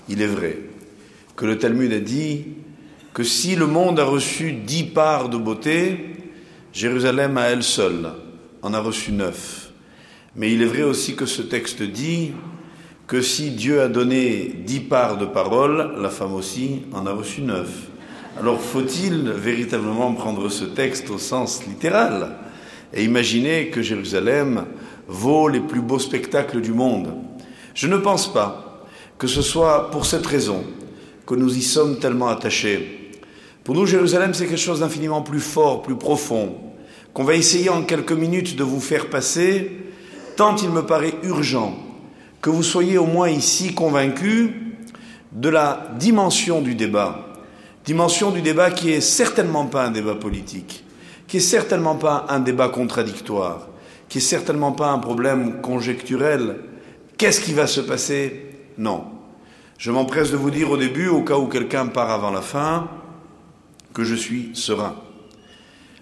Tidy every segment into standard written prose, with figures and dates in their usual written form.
Il est vrai que le Talmud a dit que si le monde a reçu 10 parts de beauté, Jérusalem à elle seule en a reçu 9. Mais il est vrai aussi que ce texte dit que si Dieu a donné 10 parts de parole, la femme aussi en a reçu 9. Alors faut-il véritablement prendre ce texte au sens littéral et imaginer que Jérusalem vaut les plus beaux spectacles du monde? Je ne pense pas que ce soit pour cette raison que nous y sommes tellement attachés. Pour nous, Jérusalem, c'est quelque chose d'infiniment plus fort, plus profond, qu'on va essayer en quelques minutes de vous faire passer, tant il me paraît urgent que vous soyez au moins ici convaincus de la dimension du débat qui est certainement pas un débat politique, qui est certainement pas un débat contradictoire, qui est certainement pas un problème conjecturel. Qu'est-ce qui va se passer? Non. Je m'empresse de vous dire au début, au cas où quelqu'un part avant la fin, que je suis serein.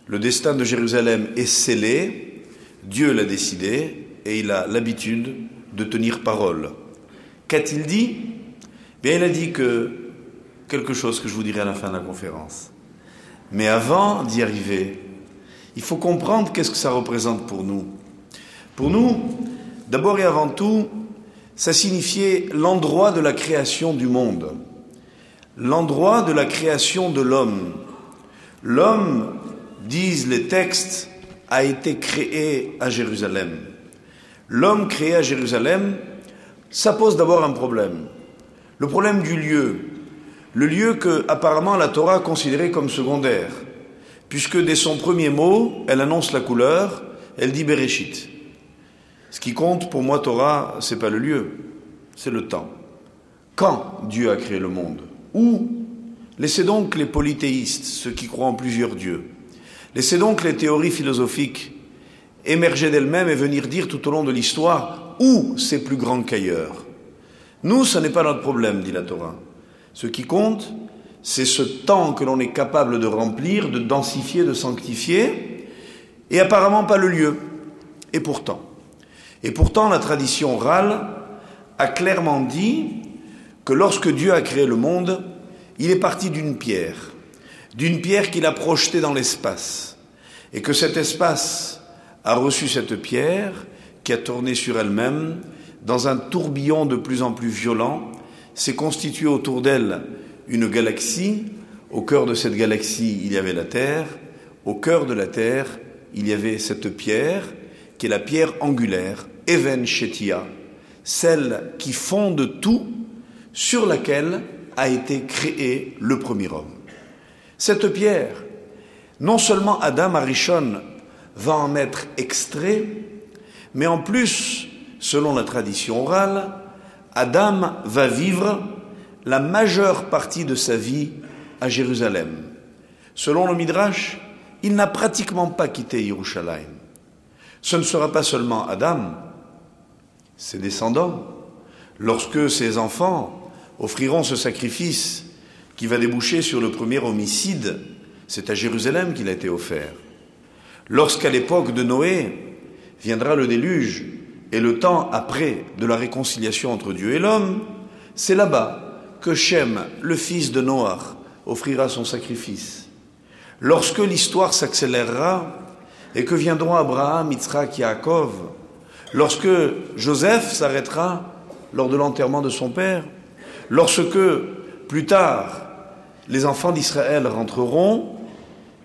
Le destin de Jérusalem est scellé, Dieu l'a décidé, et il a l'habitude de tenir parole. Qu'a-t-il dit? Bien, il a dit quelque chose que je vous dirai à la fin de la conférence. Mais avant d'y arriver, il faut comprendre qu'est-ce que ça représente pour nous. Pour nous, d'abord et avant tout, ça signifiait l'endroit de la création du monde, l'endroit de la création de l'homme. L'homme, disent les textes, a été créé à Jérusalem. L'homme créé à Jérusalem, ça pose d'abord un problème. Le problème du lieu. Le lieu que, apparemment, la Torah considérait comme secondaire, puisque dès son premier mot, elle annonce la couleur, elle dit Bereshit. Ce qui compte pour moi, Torah, c'est pas le lieu, c'est le temps. Quand Dieu a créé le monde? Où? Laissez donc les polythéistes, ceux qui croient en plusieurs dieux. Laissez donc les théories philosophiques émerger d'elles-mêmes et venir dire tout au long de l'histoire où c'est plus grand qu'ailleurs. Nous, ce n'est pas notre problème, dit la Torah. Ce qui compte, c'est ce temps que l'on est capable de remplir, de densifier, de sanctifier, et apparemment pas le lieu. Et pourtant, la tradition orale a clairement dit que lorsque Dieu a créé le monde, il est parti d'une pierre qu'il a projetée dans l'espace, et que cet espace a reçu cette pierre qui a tourné sur elle-même dans un tourbillon de plus en plus violent, s'est constitué autour d'elle une galaxie. Au cœur de cette galaxie, il y avait la Terre. Au cœur de la Terre, il y avait cette pierre qui est la pierre angulaire, Even Shetia, celle qui fonde tout, sur laquelle a été créé le premier homme. Cette pierre, non seulement Adam Arishon va en être extrait, mais en plus, selon la tradition orale, Adam va vivre la majeure partie de sa vie à Jérusalem. Selon le Midrash, il n'a pratiquement pas quitté Yerushalayim. Ce ne sera pas seulement Adam, ses descendants, lorsque ses enfants offriront ce sacrifice qui va déboucher sur le premier homicide, c'est à Jérusalem qu'il a été offert. Lorsqu'à l'époque de Noé viendra le déluge et le temps après de la réconciliation entre Dieu et l'homme, c'est là-bas que Shem, le fils de Noach, offrira son sacrifice. Lorsque l'histoire s'accélérera et que viendront Abraham, Yitzhak, Yaakov, lorsque Joseph s'arrêtera lors de l'enterrement de son père, lorsque, plus tard, les enfants d'Israël rentreront,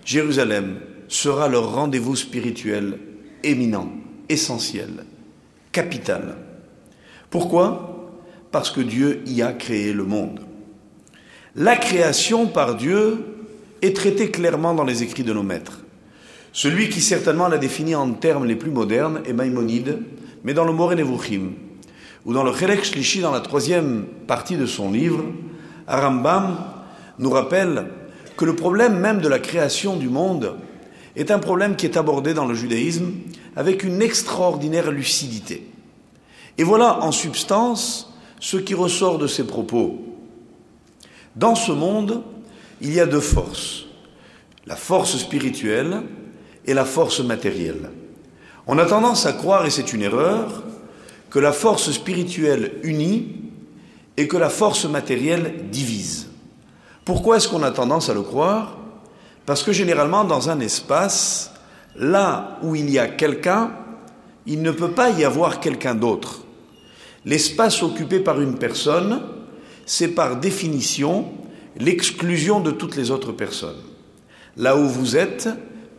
Jérusalem sera leur rendez-vous spirituel éminent, essentiel, capital. Pourquoi? Parce que Dieu y a créé le monde. La création par Dieu est traitée clairement dans les écrits de nos maîtres. Celui qui certainement l'a défini en termes les plus modernes est Maïmonide, mais dans le Moreh Nevuchim, ou dans le Chelek Shlishi, dans la 3e partie de son livre, Rambam nous rappelle que le problème même de la création du monde est un problème qui est abordé dans le judaïsme avec une extraordinaire lucidité. Et voilà en substance ce qui ressort de ses propos. Dans ce monde, il y a deux forces, la force spirituelle et la force matérielle. On a tendance à croire, et c'est une erreur, que la force spirituelle unit et que la force matérielle divise. Pourquoi est-ce qu'on a tendance à le croire? Parce que généralement, dans un espace, là où il y a quelqu'un, il ne peut pas y avoir quelqu'un d'autre. L'espace occupé par une personne, c'est par définition l'exclusion de toutes les autres personnes. Là où vous êtes,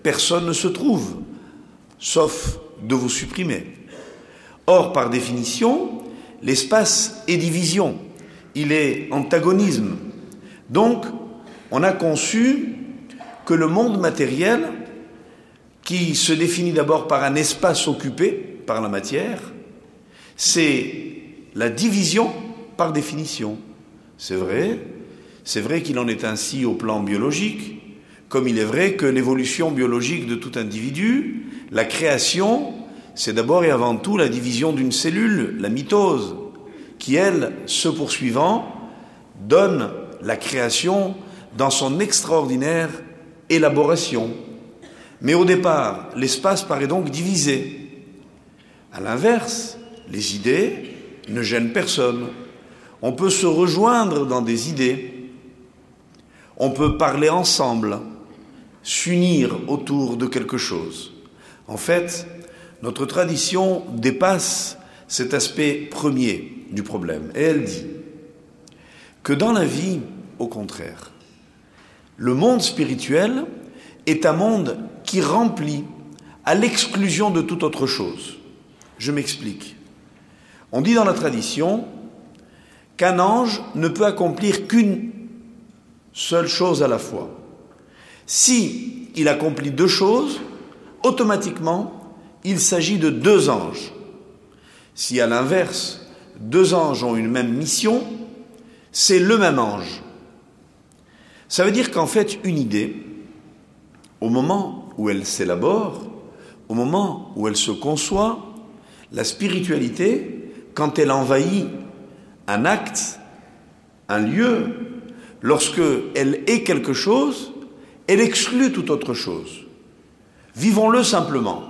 personne ne se trouve, sauf de vous supprimer. Or, par définition, l'espace est division, il est antagonisme. Donc, on a conçu que le monde matériel, qui se définit d'abord par un espace occupé par la matière, c'est la division par définition. C'est vrai qu'il en est ainsi au plan biologique, comme il est vrai que l'évolution biologique de tout individu, la création, c'est d'abord et avant tout la division d'une cellule, la mitose, qui, elle, se poursuivant, donne la création dans son extraordinaire élaboration. Mais au départ, l'espace paraît donc divisé. À l'inverse, les idées ne gênent personne. On peut se rejoindre dans des idées. On peut parler ensemble, s'unir autour de quelque chose. En fait, notre tradition dépasse cet aspect premier du problème. Et elle dit que dans la vie, au contraire, le monde spirituel est un monde qui remplit à l'exclusion de toute autre chose. Je m'explique. On dit dans la tradition qu'un ange ne peut accomplir qu'une seule chose à la fois. Si il accomplit deux choses, automatiquement, il s'agit de deux anges. Si à l'inverse, deux anges ont une même mission, c'est le même ange. Ça veut dire qu'en fait, une idée, au moment où elle s'élabore, au moment où elle se conçoit, la spiritualité, quand elle envahit un acte, un lieu, lorsque elle est quelque chose, elle exclut toute autre chose. Vivons-le simplement.